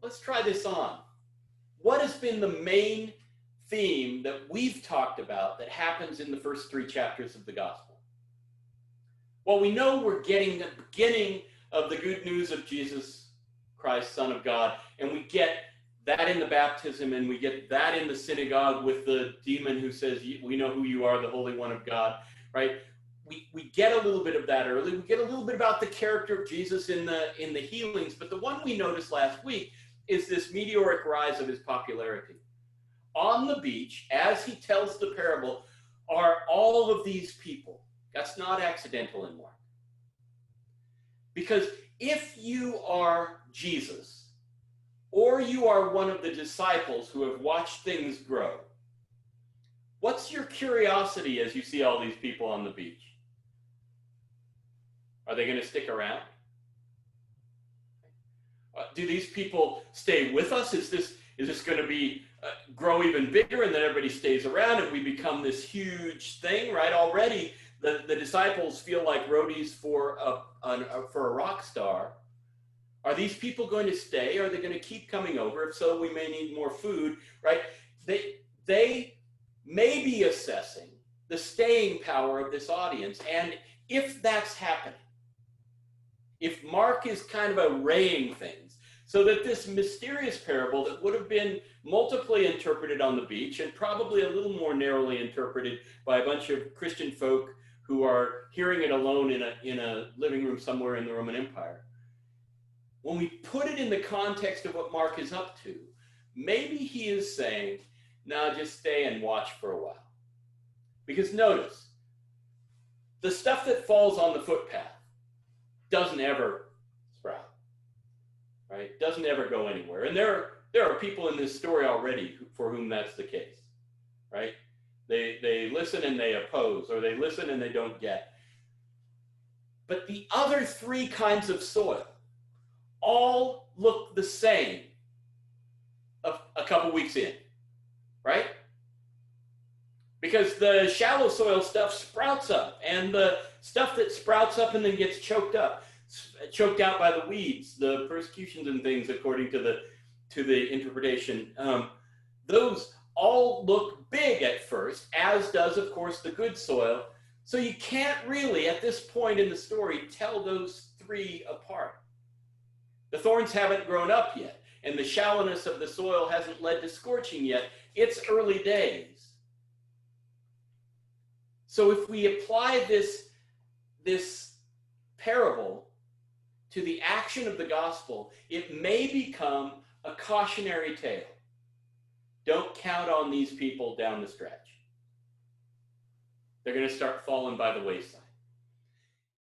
let's try this on. What has been the main theme that we've talked about that happens in the first 3 chapters of the gospel? Well, we know we're getting the beginning of the good news of Jesus Christ, Son of God, and we get that in the baptism, and we get that in the synagogue with the demon who says, we know who you are, the Holy One of God, right? We get a little bit of that early. We get a little bit about the character of Jesus in the healings, but the one we noticed last week is this meteoric rise of his popularity. On the beach, as he tells the parable, are all of these people. That's not accidental in Mark. Because if you are Jesus, or you are one of the disciples who have watched things grow, what's your curiosity as you see all these people on the beach? Are they going to stick around? Do these people stay with us? Is this going to be grow even bigger, and then everybody stays around and we become this huge thing, right? Already the disciples feel like roadies for a rock star. Are these people going to stay? Are they going to keep coming over? If so, we may need more food, right? They may be assessing the staying power of this audience. And if that's happening, if Mark is kind of arraying things so that this mysterious parable that would have been multiply interpreted on the beach and probably a little more narrowly interpreted by a bunch of Christian folk who are hearing it alone in a living room somewhere in the Roman Empire, when we put it in the context of what Mark is up to, maybe he is saying, now just stay and watch for a while. Because notice, the stuff that falls on the footpath doesn't ever sprout, right? Doesn't ever go anywhere. And there are people in this story already for whom that's the case, right? They listen and they oppose, or they listen and they don't get. But the other 3 kinds of soil all look the same a couple weeks in, right? Because the shallow soil stuff sprouts up, and the stuff that sprouts up and then gets choked out by the weeds, the persecutions and things, according to the interpretation, those all look big at first, as does, of course, the good soil. So you can't really, at this point in the story, tell those 3 apart. The thorns haven't grown up yet, and the shallowness of the soil hasn't led to scorching yet. It's early days. So if we apply this parable to the action of the gospel, it may become a cautionary tale. Don't count on these people down the stretch. They're going to start falling by the wayside.